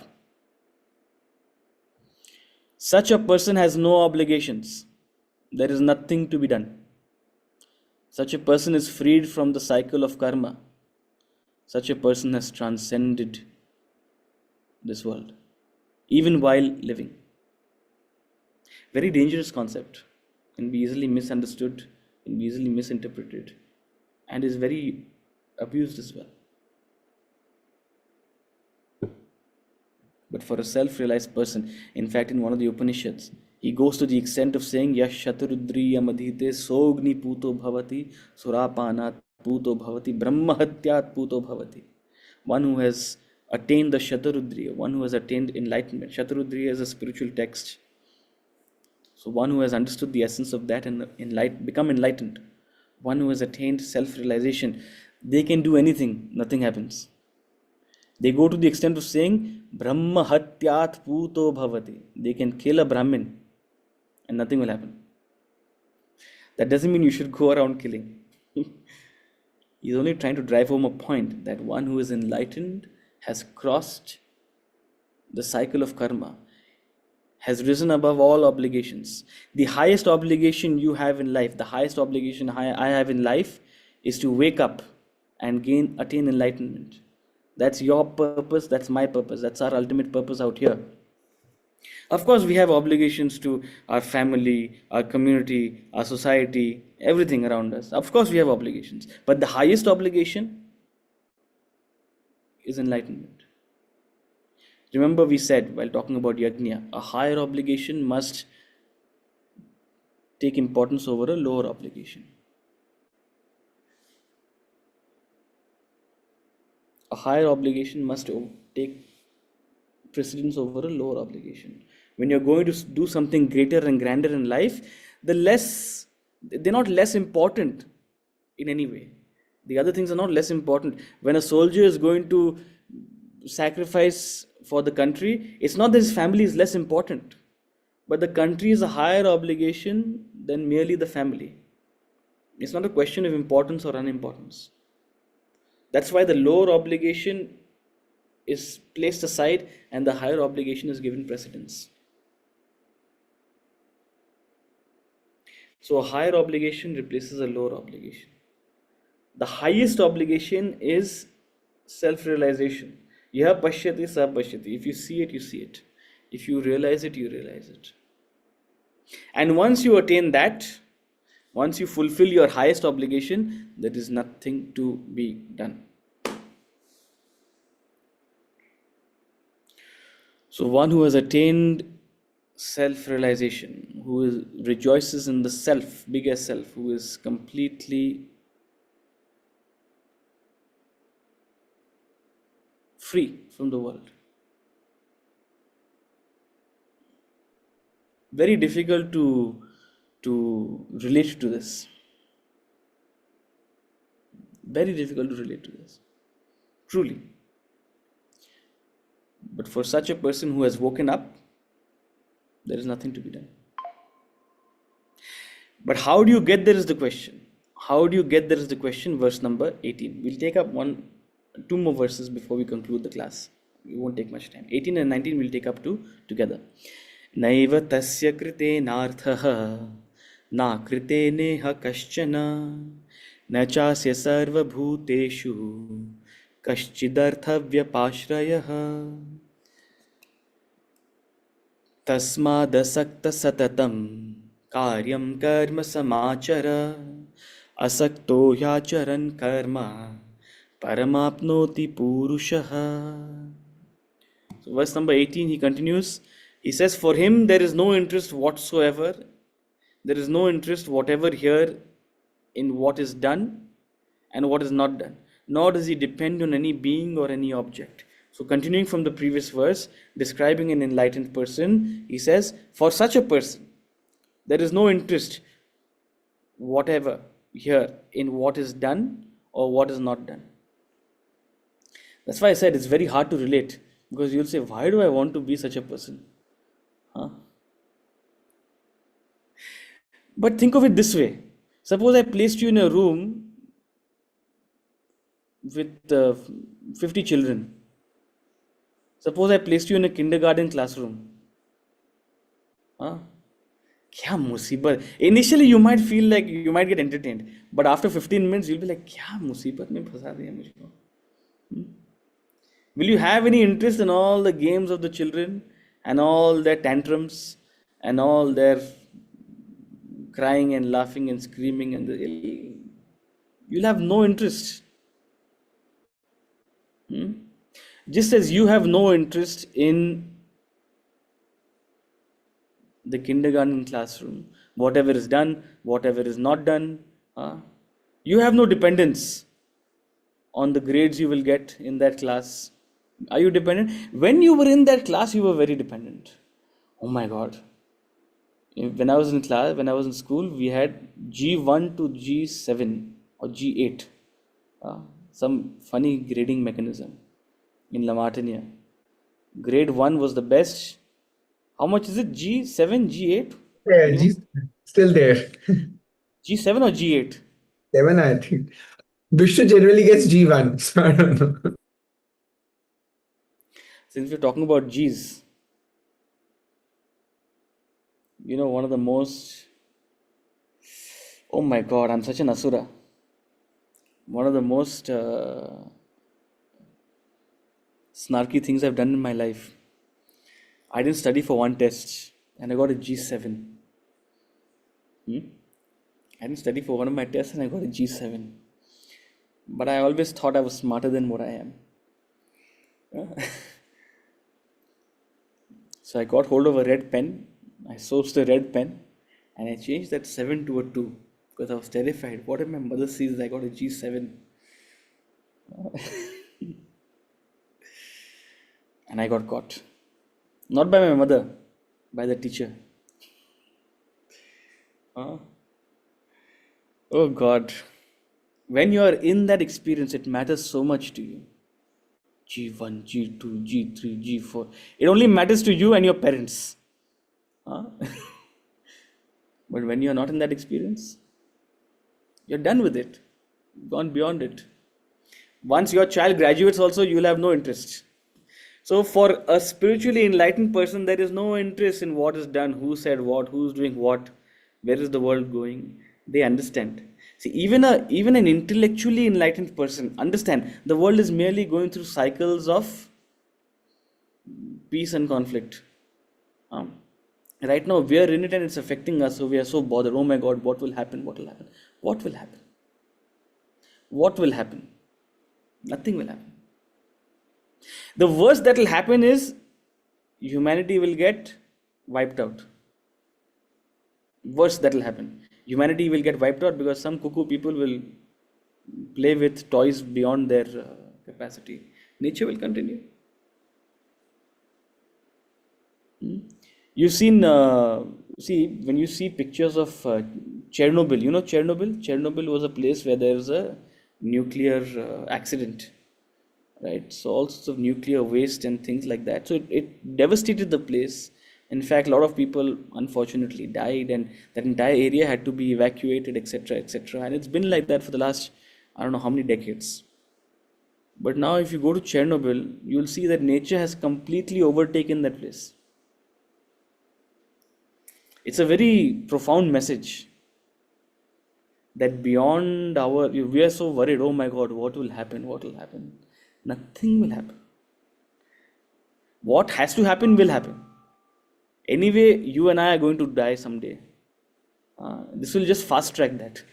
Such a person has no obligations. There is nothing to be done. Such a person is freed from the cycle of karma. Such a person has transcended this world, even while living. Very dangerous concept, can be easily misunderstood, can be easily misinterpreted, and is very abused as well. But for a self-realized person, in fact, in one of the Upanishads, he goes to the extent of saying, Yash Shaturudri Yamadhite Sogni Puto Bhavati Surapanat Puto Bhavati Brahmahatyat Puto Bhavati. One who has attained the Shaturudriya, one who has attained enlightenment. Shaturudriya is a spiritual text. So one who has understood the essence of that and become enlightened. One who has attained self-realization. They can do anything, nothing happens. They go to the extent of saying, Brahma Hatyat Puto Bhavati. They can kill a Brahmin and nothing will happen. That doesn't mean you should go around killing. He's only trying to drive home a point that one who is enlightened has crossed the cycle of karma, has risen above all obligations. The highest obligation you have in life, the highest obligation I have in life is to wake up and attain enlightenment. That's your purpose, that's my purpose, that's our ultimate purpose out here. Of course, we have obligations to our family, our community, our society, everything around us. Of course, we have obligations. But the highest obligation is enlightenment. Remember, we said while talking about yajna, a higher obligation must take importance over a lower obligation. A higher obligation must take precedence over a lower obligation. When you're going to do something greater and grander in life, they're not less important in any way. The other things are not less important. When a soldier is going to sacrifice for the country, it's not that his family is less important, but the country is a higher obligation than merely the family. It's not a question of importance or unimportance. That's why the lower obligation is placed aside and the higher obligation is given precedence. So a higher obligation replaces a lower obligation. The highest obligation is self-realization. Yaha pashyati sa pashyati. If you see it, you see it. If you realize it, you realize it. And once you attain that, once you fulfill your highest obligation, there is nothing to be done. So one who has attained self-realization, who rejoices in the self, bigger self, who is completely free from the world. Very difficult to relate to this. Very difficult to relate to this. Truly. But for such a person who has woken up, there is nothing to be done. But how do you get there is the question. How do you get there is the question, verse number 18. We'll take up two more verses before we conclude the class. We won't take much time. 18 and 19 we'll take up together. Naiva tasya krite narthaha na krite neha kaschana na chasya sarva bhuteshu kaschidarthavya pashrayah tasmadasakta satatam karyam karma samachara asakto yacharan karma paramapnoti purushaha. So verse number 18, he continues. He says, for him there is no interest whatsoever. There is no interest whatever here in what is done and what is not done. Nor does he depend on any being or any object. So continuing from the previous verse, describing an enlightened person, he says, for such a person, there is no interest whatever here in what is done or what is not done. That's why I said it's very hard to relate, because you'll say, why do I want to be such a person? Huh? But think of it this way. Suppose I placed you in a room with 50 children. Suppose I placed you in a kindergarten classroom. Huh? Kya musibat. Initially, you might feel like you might get entertained, but after 15 minutes, you'll be like, kya musibat mein phasa diya mujhko? Will you have any interest in all the games of the children and all their tantrums and all their crying and laughing and screaming? And you'll have no interest. Just as you have no interest in the kindergarten classroom, whatever is done, whatever is not done, you have no dependence on the grades you will get in that class. Are you dependent? When you were in that class, you were very dependent. Oh my God. When I was in class, when I was in school, we had G1 to G7 or G8. Some funny grading mechanism in La Martiniere. Grade 1 was the best. How much is it? G7, G8?
Yeah, G still there.
G7 or G8?
7, I think. Vishnu generally gets G1, so I don't know.
Since we're talking about G's, one of the most, oh my God, I'm such an Asura. One of the most snarky things I've done in my life. I didn't study for one test and I got a G7. I didn't study for one of my tests and I got a G7. But I always thought I was smarter than what I am. So I got hold of a red pen. I sourced a red pen and I changed that 7 to a 2 because I was terrified. What if my mother sees I got a G7? And I got caught. Not by my mother, by the teacher. Oh God. When you are in that experience, it matters so much to you. G1, G2, G3, G4. It only matters to you and your parents. But when you're not in that experience, you're done with it. Gone beyond it. Once your child graduates also, you'll have no interest. So for a spiritually enlightened person, there is no interest in what is done, who said what, who's doing what, where is the world going. They understand. See, even an intellectually enlightened person understand the world is merely going through cycles of peace and conflict. Right now we are in it and it's affecting us, so we are so bothered. Oh my God, what will happen? What will happen? What will happen? What will happen? Nothing will happen. The worst that will happen is humanity will get wiped out. Worst that will happen. Humanity will get wiped out because some cuckoo people will play with toys beyond their capacity. Nature will continue. You've seen, when you see pictures of Chernobyl, you know Chernobyl? Chernobyl was a place where there was a nuclear accident, right? So all sorts of nuclear waste and things like that. So it devastated the place. In fact, a lot of people unfortunately died and that entire area had to be evacuated, etc., etc. And it's been like that for the last, I don't know how many decades. But now if you go to Chernobyl, you'll see that nature has completely overtaken that place. It's a very profound message that beyond we are so worried, oh my God, what will happen? What will happen? Nothing will happen. What has to happen will happen. Anyway, you and I are going to die someday. This will just fast track that.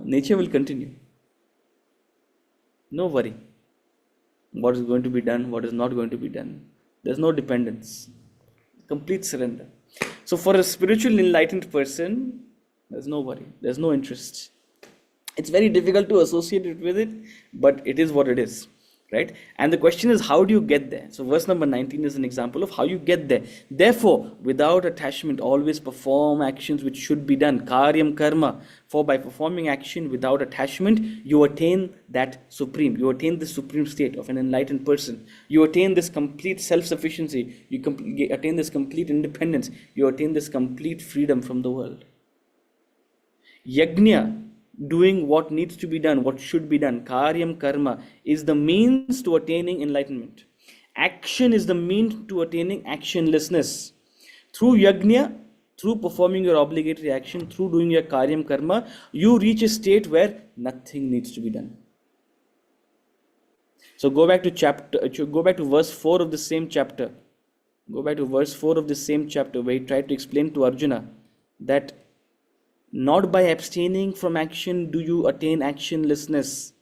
Nature will continue. No worry. What is going to be done, what is not going to be done. There's no dependence. Complete surrender. So for a spiritually enlightened person, there's no worry. There's no interest. It's very difficult to associate it with it, but it is what it is. right? And the question is, how do you get there? So verse number 19 is an example of how you get there. Therefore, without attachment, always perform actions which should be done. Karyam karma. For by performing action without attachment, you attain that supreme. You attain the supreme state of an enlightened person. You attain this complete self-sufficiency. You attain this complete independence. You attain this complete freedom from the world. Yajna, doing what needs to be done, what should be done, karyam karma, is the means to attaining enlightenment. Action is the means to attaining actionlessness. Through yajna, through performing your obligatory action, through doing your karyam karma, you reach a state where nothing needs to be done. So go back to verse 4 of the same chapter. Go back to verse 4 of the same chapter, where he tried to explain to Arjuna that not by abstaining from action do you attain actionlessness.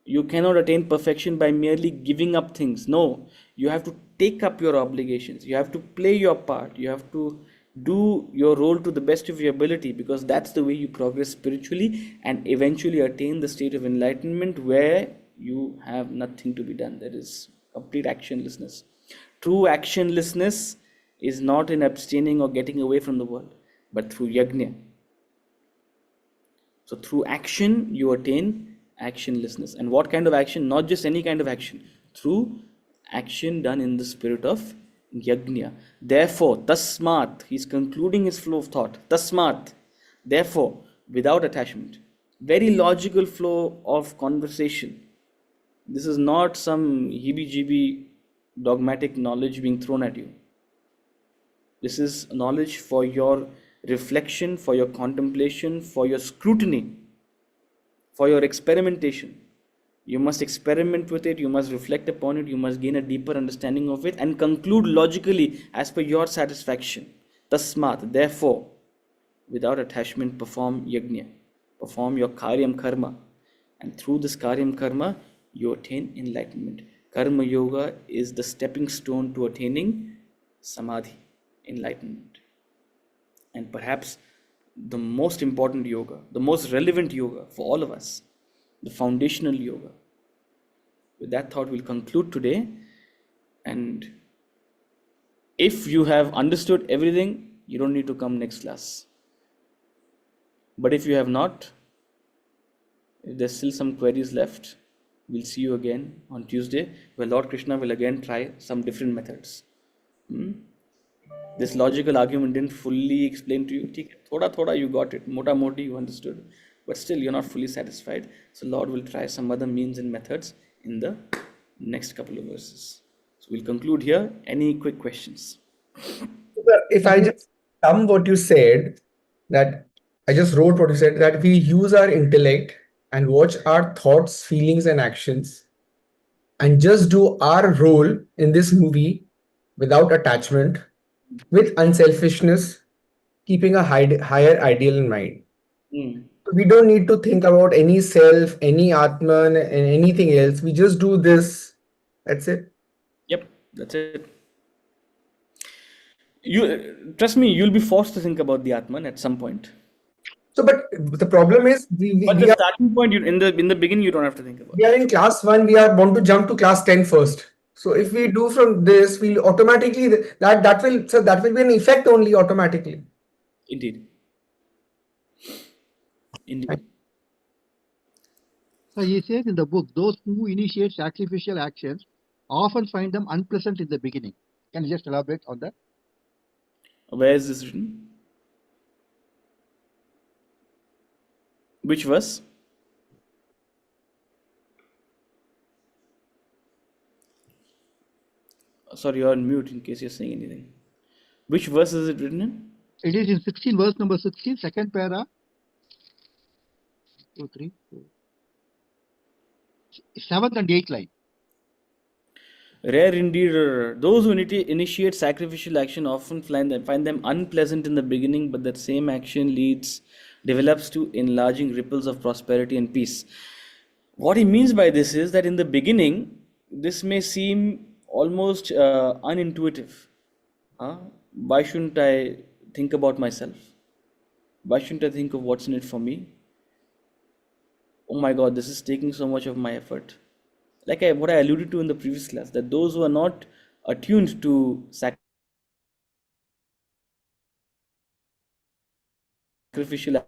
You cannot attain perfection by merely giving up things. No, you have to take up your obligations. You have to play your part. You have to do your role to the best of your ability, because that's the way you progress spiritually and eventually attain the state of enlightenment where you have nothing to be done. There is complete actionlessness. True actionlessness is not in abstaining or getting away from the world, but through yajna. So through action you attain actionlessness. And what kind of action? Not just any kind of action. Through action done in the spirit of yajna. Therefore, tasmat, he's concluding his flow of thought. Tasmat, therefore, without attachment. Very logical flow of conversation. This is not some heebie-jeebie dogmatic knowledge being thrown at you. This is knowledge for your reflection, for your contemplation, for your scrutiny, for your experimentation. You must experiment with it, you must reflect upon it, you must gain a deeper understanding of it and conclude logically as per your satisfaction. Tasmat, therefore, without attachment, perform yajna, perform your karyam karma, and through this karyam karma, you attain enlightenment. Karma yoga is the stepping stone to attaining samadhi, enlightenment. And perhaps the most important yoga, the most relevant yoga for all of us, the foundational yoga. With that thought, we'll conclude today. And if you have understood everything, you don't need to come next class. But if you have not, if there's still some queries left, we'll see you again on Tuesday, where Lord Krishna will again try some different methods. This logical argument didn't fully explain to you. Thoda you got it. Mota moti you understood. But still you're not fully satisfied. So Lord will try some other means and methods in the next couple of verses. So we'll conclude here. Any quick questions?
If I just sum what you said, that I just wrote what you said, that we use our intellect and watch our thoughts, feelings, and actions and just do our role in this movie without attachment, with unselfishness, keeping a higher ideal in mind. We don't need to think about any self, any Atman, and anything else. We just do this. That's it.
Yep, that's it. You trust me, you'll be forced to think about the Atman at some point.
So, but the problem is,
But the starting point, in the beginning, you don't have to think about.
we are in class 1. We want to jump to class 10 first. So if we do from this, we'll automatically that will be an effect only automatically.
Indeed.
So he says in the book, those who initiate sacrificial actions often find them unpleasant in the beginning. Can you just elaborate on that?
Where is this written? Which verse? Sorry, you're on mute in case you're saying anything. Which verse is it written in?
It is in 16, verse number 16, second para. 2, 3, 4. 7th and 8th line.
Rare indeed. Those who initiate sacrificial action often find them unpleasant in the beginning, but that same action develops to enlarging ripples of prosperity and peace. What he means by this is that in the beginning, this may seem almost unintuitive. Why shouldn't I think about myself? Why shouldn't I think of what's in it for me? Oh my God, this is taking so much of my effort. like what I alluded to in the previous class, that those who are not attuned to sacrificial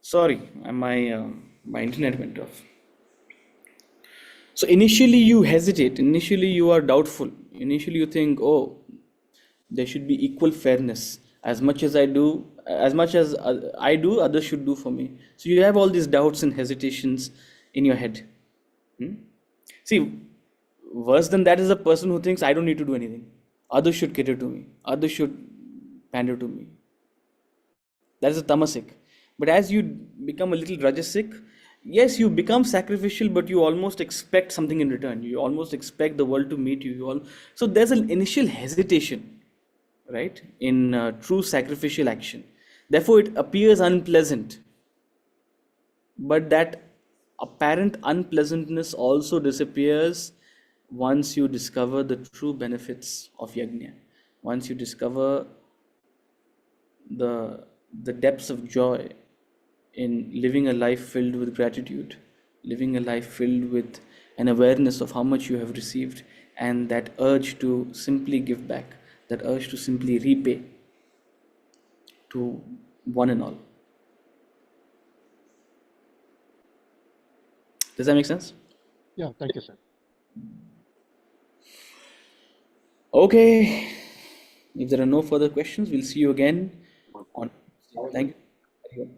sorry, my internet went off. So initially you hesitate, initially you are doubtful, initially you think, oh, there should be equal fairness. As much as I do, as much as I do, others should do for me. So you have all these doubts and hesitations in your head. See, worse than that is a person who thinks I don't need to do anything. Others should cater to me. Others should pander to me. That is a tamasic. But as you become a little rajasic, yes, you become sacrificial, but you almost expect something in return. You almost expect the world to meet you. So there's an initial hesitation, right, in true sacrificial action. Therefore, it appears unpleasant. But that apparent unpleasantness also disappears once you discover the true benefits of yajna. Once you discover the depths of joy in living a life filled with gratitude, living a life filled with an awareness of how much you have received, and that urge to simply give back, that urge to simply repay to one and all. Does that make sense?
Yeah, thank you, sir.
Okay. If there are no further questions, we'll see you again on. Thank you.